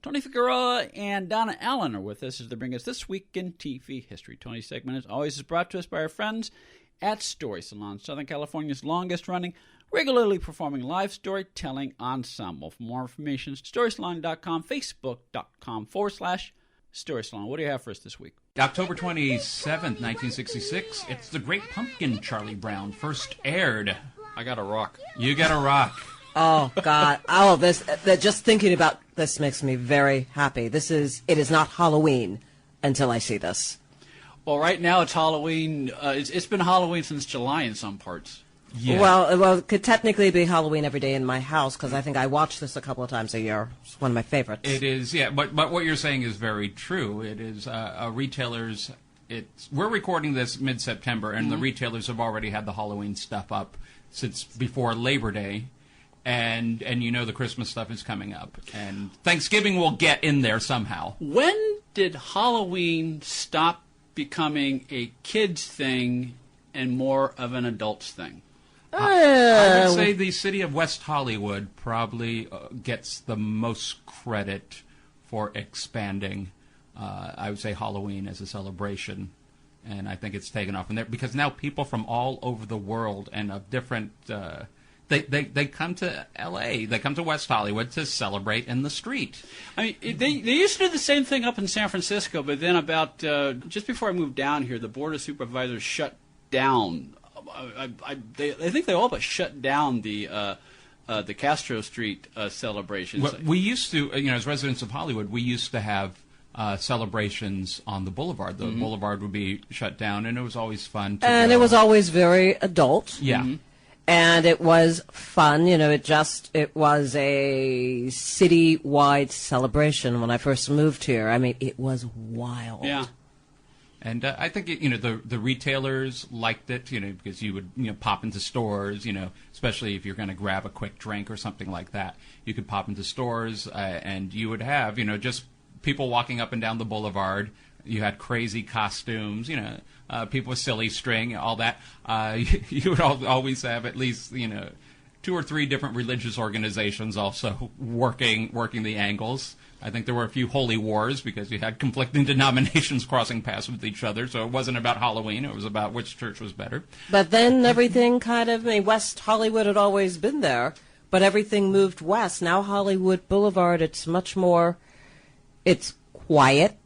Tony Figueroa and Donna Allen are with us as they bring us This Week in TV History. Tony's segment, as always, is brought to us by our friends at Story Salon, Southern California's longest-running, regularly performing live storytelling ensemble. For more information, storysalon.com, facebook.com/Story Salon. What do you have for us this week? October 27th, 1966. It's The Great Pumpkin, Charlie Brown, first aired. I got a rock. You got a rock. Oh, God. Oh, just thinking about this makes me very happy. It is not Halloween until I see this. Well, right now it's Halloween. It's been Halloween since July in some parts. Yeah. Well, it could technically be Halloween every day in my house because I think I watch this a couple of times a year. It's one of my favorites. It is, yeah. But what you're saying is very true. It is retailers. We're recording this mid-September, and the retailers have already had the Halloween stuff up since before Labor Day. And you know the Christmas stuff is coming up. And Thanksgiving will get in there somehow. When did Halloween stop becoming a kid's thing and more of an adult's thing? I would say the city of West Hollywood probably gets the most credit for expanding, I would say, Halloween as a celebration. And I think it's taken off from there because now people from all over the world and of different... They come to L.A., they come to West Hollywood to celebrate in the street. I mean, they used to do the same thing up in San Francisco, but then about just before I moved down here, the Board of Supervisors shut down. I think they all but shut down the Castro Street celebrations. Well, we used to, as residents of Hollywood, we used to have celebrations on the boulevard. The boulevard would be shut down, and it was always fun. It was always very adult. Yeah. And it was fun, it was a city-wide celebration when I first moved here. I mean, it was wild. Yeah. And I think, the retailers liked it, because you would, pop into stores, especially if you're going to grab a quick drink or something like that. You could pop into stores and you would have, just people walking up and down the boulevard. You had crazy costumes, people with silly string, all that. You would always have at least, 2 or 3 different religious organizations also working the angles. I think there were a few holy wars because you had conflicting denominations crossing paths with each other. So it wasn't about Halloween. It was about which church was better. But then everything West Hollywood had always been there, but everything moved west. Now Hollywood Boulevard, it's much more, it's quiet.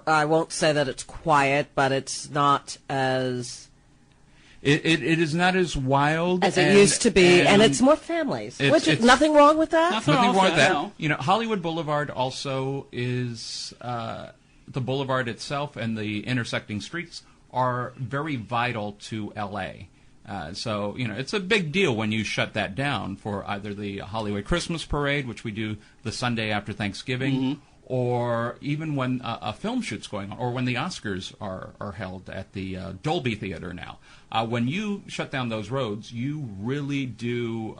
I won't say that it's quiet, but it's not as... It is not as wild as it used to be, and it's more families. Nothing wrong with that? Nothing wrong with that. No. Hollywood Boulevard also is... the boulevard itself and the intersecting streets are very vital to L.A., so, it's a big deal when you shut that down for either the Hollywood Christmas Parade, which we do the Sunday after Thanksgiving, or even when a film shoot's going on, or when the Oscars are held at the Dolby Theater now. When you shut down those roads, you really do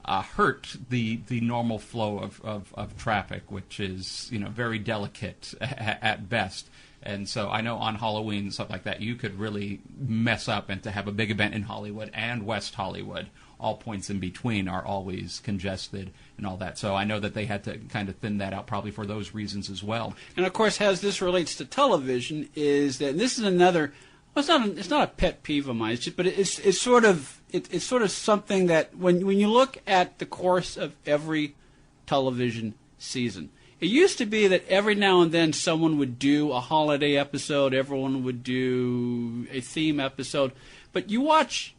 hurt the normal flow of traffic, which is very delicate at best. And so I know on Halloween and stuff like that, you could really mess up, and to have a big event in Hollywood and West Hollywood, all points in between are always congested and all that. So I know that they had to kind of thin that out probably for those reasons as well. And of course, as this relates to television, is that this is another. Well, it's not a pet peeve of mine, but it's sort of something that when you look at the course of every television season. It used to be that every now and then someone would do a holiday episode, everyone would do a theme episode, but you watch,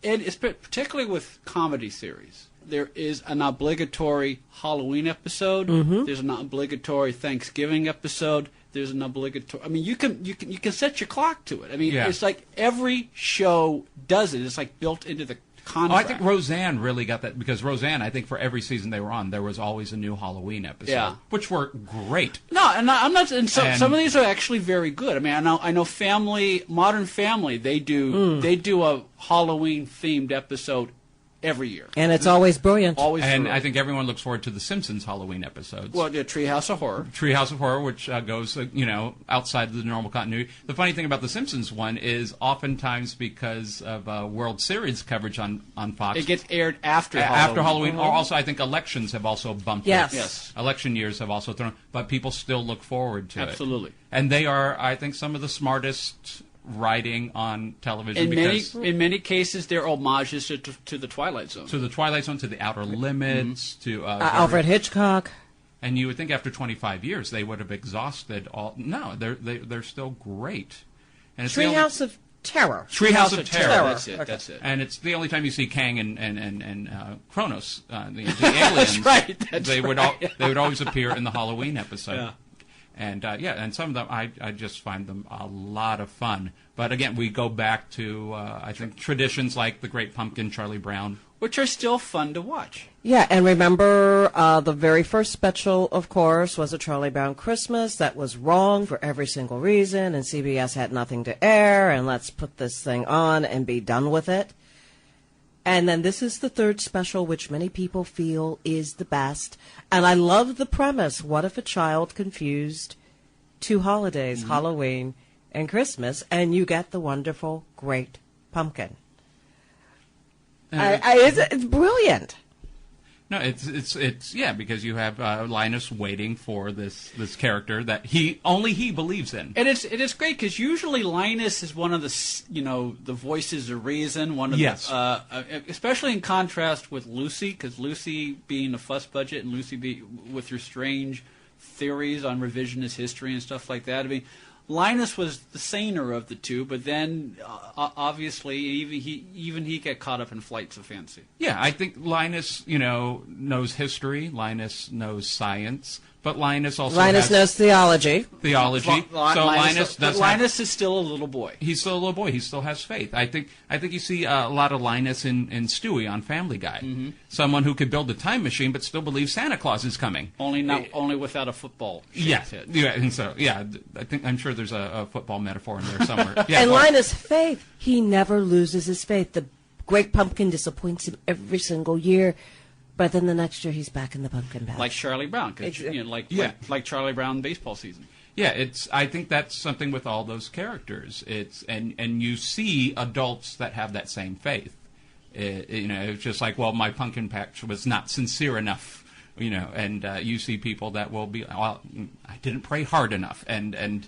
and it's particularly with comedy series, there is an obligatory Halloween episode, there's an obligatory Thanksgiving episode, there's an obligatory, I mean, you can set your clock to it. I mean, It's like every show does it. It's like built into the contract. Oh, I think Roseanne really got that, because Roseanne, I think for every season they were on, there was always a new Halloween episode, which were great. No, and I'm not. And some of these are actually very good. I mean, I know Modern Family. They do a Halloween themed episode every year. And it's always brilliant. Always. And thrilling. I think everyone looks forward to the Simpsons Halloween episodes. Well, the Treehouse of Horror. Treehouse of Horror, which goes, outside the normal continuity. The funny thing about the Simpsons one is oftentimes because of World Series coverage on Fox. It gets aired after After Halloween. Halloween. Or also, I think elections have also bumped Yes. it. Yes. Election years have also thrown, but people still look forward to it. Absolutely. And they are, I think, some of the smartest writing on television In many cases, they're homages to the Twilight Zone. to the Twilight Zone, to the Outer Limits, to Alfred Hitchcock. And you would think after 25 years they would have exhausted all. No, they're still great. And it's the only- Treehouse of Terror. Treehouse of Terror. That's it. Okay. That's it. And it's the only time you see Kang and Kronos, the aliens. That's right. That's they would right. they would always appear in the Halloween episode. Yeah. And and some of them I just find them a lot of fun. But again, we go back to I think traditions like the Great Pumpkin, Charlie Brown. Which are still fun to watch. Yeah, and remember the very first special, of course, was a Charlie Brown Christmas that was wrong for every single reason, and CBS had nothing to air, and let's put this thing on and be done with it. And then this is the third special, which many people feel is the best. And I love the premise. What if a child confused two holidays, Halloween and Christmas, and you get the wonderful Great Pumpkin? It's brilliant. No, it's because you have Linus waiting for this character that he believes in. And it is great because usually Linus is one of the voices of reason. One of Yes. Especially in contrast with Lucy, because Lucy being a fuss budget and Lucy with her strange theories on revisionist history and stuff like that. I mean, Linus was the saner of the two, but then obviously even he got caught up in flights of fancy. Yeah, I think Linus, knows history. Linus knows science, but Linus also has knows theology. theology. Linus is still a little boy. He's still a little boy. He still has faith. I think you see a lot of Linus in Stewie on Family Guy. Mm-hmm. Someone who could build a time machine but still believes Santa Claus is coming. Only without a football. Yes, head. yeah, and so I'm sure there's a football metaphor in there somewhere. Yeah, And well, Linus' faith, he never loses his faith. The Great Pumpkin disappoints him every single year, but then the next year he's back in the pumpkin patch. Like Charlie Brown, 'cause, like Charlie Brown baseball season. Yeah, I think that's something with all those characters. And you see adults that have that same faith. It's just like, well, my pumpkin patch was not sincere enough, and you see people that will be, well, I didn't pray hard enough, and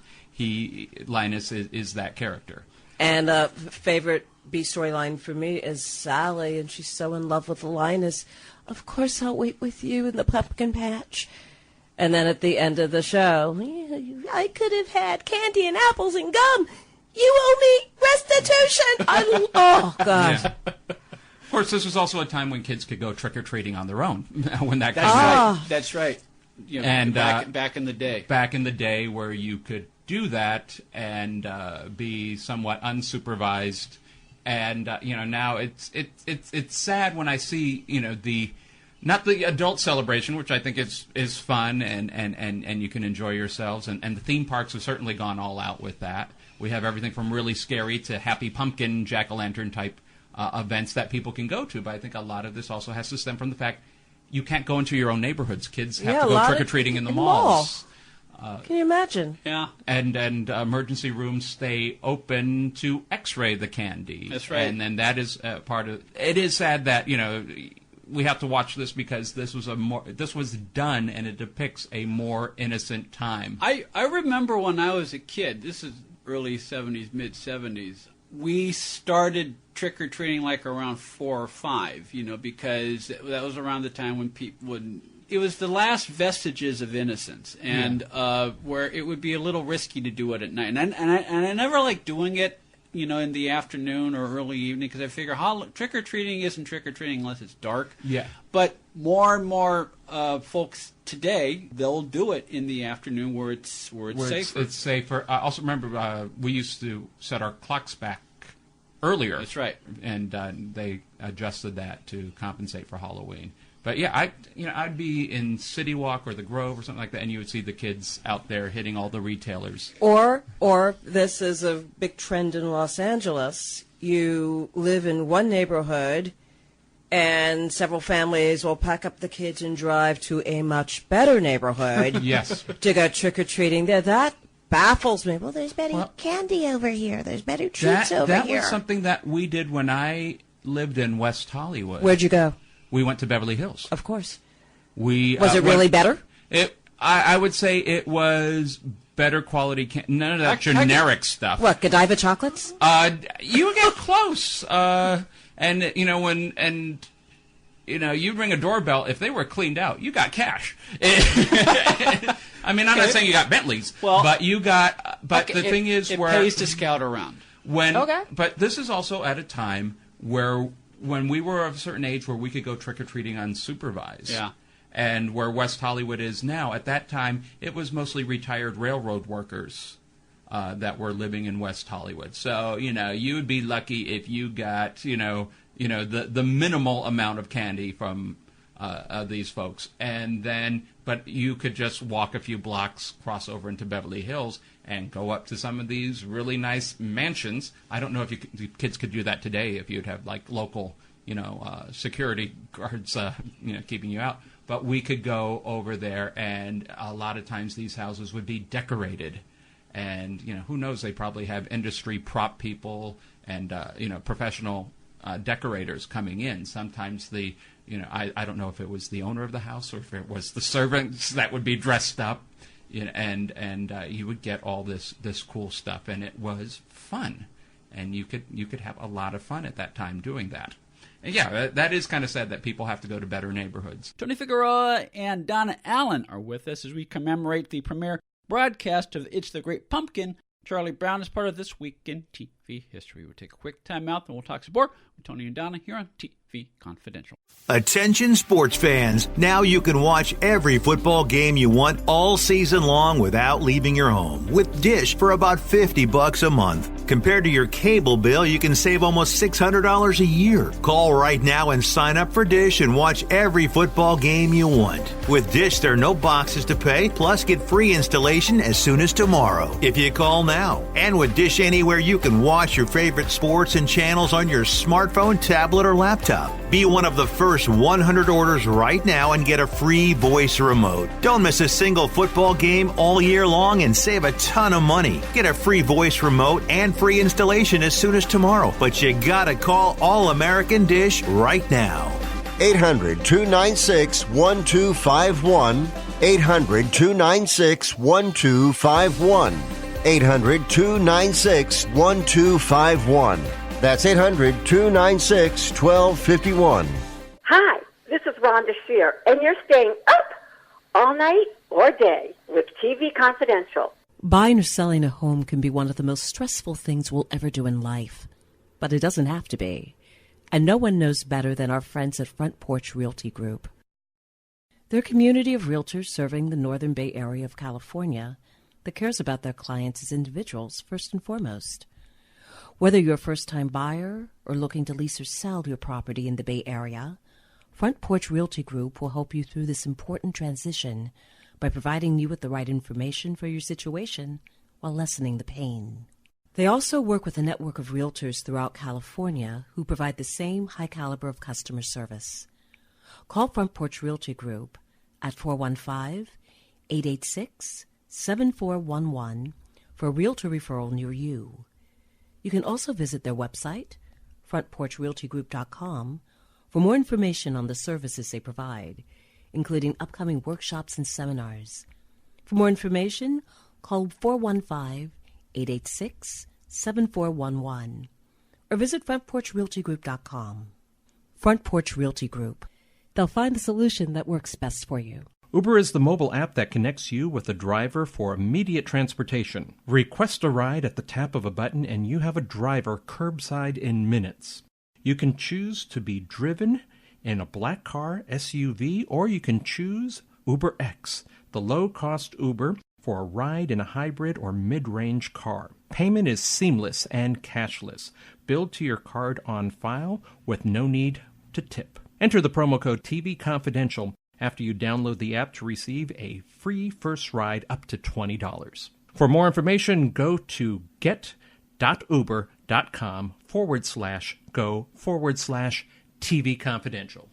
Linus is that character. And favorite B storyline for me is Sally, and she's so in love with Linus. Of course, I'll wait with you in the pumpkin patch. And then at the end of the show, I could have had candy and apples and gum. You owe me restitution. Oh, God. Yeah. Of course, this was also a time when kids could go trick-or-treating on their own. When that came That's out. right. That's right. And back in the day. Back in the day where you could do that and be somewhat unsupervised. And, now it's sad when I see, not the adult celebration, which I think is fun and you can enjoy yourselves. And the theme parks have certainly gone all out with that. We have everything from really scary to happy pumpkin, jack-o'-lantern type events that people can go to. But I think a lot of this also has to stem from the fact you can't go into your own neighborhoods. Kids have to go trick-or-treating in the malls. Can you imagine? Yeah. And emergency rooms stay open to X-ray the candy. That's right. And then that is part of. It is sad that we have to watch this because this was done and it depicts a more innocent time. I remember when I was a kid. This is early 70s, mid 70s. We started trick-or-treating like around 4 or 5. Because that was around the time when people would. It was the last vestiges of innocence, and where it would be a little risky to do it at night. And I never liked doing it, in the afternoon or early evening, because I figure trick-or-treating isn't trick-or-treating unless it's dark. Yeah. But more and more folks today, they'll do it in the afternoon where it's safer. It's safer. I also remember we used to set our clocks back earlier. That's right. And they adjusted that to compensate for Halloween. But yeah, I'd be in City Walk or the Grove or something like that, and you would see the kids out there hitting all the retailers. Or this is a big trend in Los Angeles. You live in one neighborhood, and several families will pack up the kids and drive to a much better neighborhood Yes. to go trick-or-treating there. That baffles me. Well, there's better candy over here. There's better treats over That here. was something that we did when I lived in West Hollywood. Where'd you go? We went to Beverly Hills. Of course. Was it really better? I would say it was better quality. None of that generic stuff. What, Godiva chocolates? You get close. And you'd ring a doorbell. If they were cleaned out, you got cash. I mean, I'm not saying you got Bentleys, but you got. But the thing is, it where pays to scout around. But this is also at a time where when we were of a certain age where we could go trick or treating unsupervised. Yeah. And where West Hollywood is now, at that time, it was mostly retired railroad workers that were living in West Hollywood. So, you would be lucky if you got, the minimal amount of candy from these folks. And then, but you could just walk a few blocks, cross over into Beverly Hills, and go up to some of these really nice mansions. I don't know if the kids could do that today, if you'd have, like, local, security guards, keeping you out. But we could go over there, and a lot of times these houses would be decorated. And, who knows, they probably have industry prop people and, professional decorators coming in. Sometimes I don't know if it was the owner of the house or if it was the servants that would be dressed up, and you would get all this cool stuff, and it was fun. And you could have a lot of fun at that time doing that. And yeah, that is kind of sad that people have to go to better neighborhoods. Tony Figueroa and Donna Allen are with us as we commemorate the premiere broadcast of It's the Great Pumpkin. Charlie Brown is part of This Week in TV History. We'll take a quick time out, and we'll talk some more with Tony and Donna here on TV Confidential. Attention sports fans, now you can watch every football game you want all season long without leaving your home with Dish for about $50 a month. Compared to your cable bill, you can save almost $600 a year. Call right now and sign up for Dish and watch every football game you want. With Dish, there are no boxes to pay, plus get free installation as soon as tomorrow if you call now. And with Dish Anywhere, you can watch your favorite sports and channels on your smartphone, tablet, or laptop. Be one of the first 100 orders right now and get a free voice remote. Don't miss a single football game all year long and save a ton of money. Get a free voice remote and free installation as soon as tomorrow. But you gotta call All American Dish right now. 800-296-1251. 800-296-1251. 800-296-1251. That's 800-296-1251. Hi, this is Rhonda Shear, and you're staying up all night or day with TV Confidential. Buying or selling a home can be one of the most stressful things we'll ever do in life, but it doesn't have to be. And no one knows better than our friends at Front Porch Realty Group. They're a community of realtors serving the Northern Bay Area of California that cares about their clients as individuals first and foremost. Whether you're a first-time buyer or looking to lease or sell your property in the Bay Area, Front Porch Realty Group will help you through this important transition by providing you with the right information for your situation while lessening the pain. They also work with a network of realtors throughout California who provide the same high caliber of customer service. Call Front Porch Realty Group at 415-886-7411 for a realtor referral near you. You can also visit their website, frontporchrealtygroup.com, for more information on the services they provide, including upcoming workshops and seminars. For more information, call 415-886-7411 or visit frontporchrealtygroup.com. Front Porch Realty Group. They'll find the solution that works best for you. Uber is the mobile app that connects you with a driver for immediate transportation. Request a ride at the tap of a button and you have a driver curbside in minutes. You can choose to be driven in a black car, SUV, or you can choose UberX, the low-cost Uber for a ride in a hybrid or mid-range car. Payment is seamless and cashless, billed to your card on file with no need to tip. Enter the promo code TV Confidential after you download the app to receive a free first ride up to $20. For more information, go to get.uber.com/go/TV TV Confidential.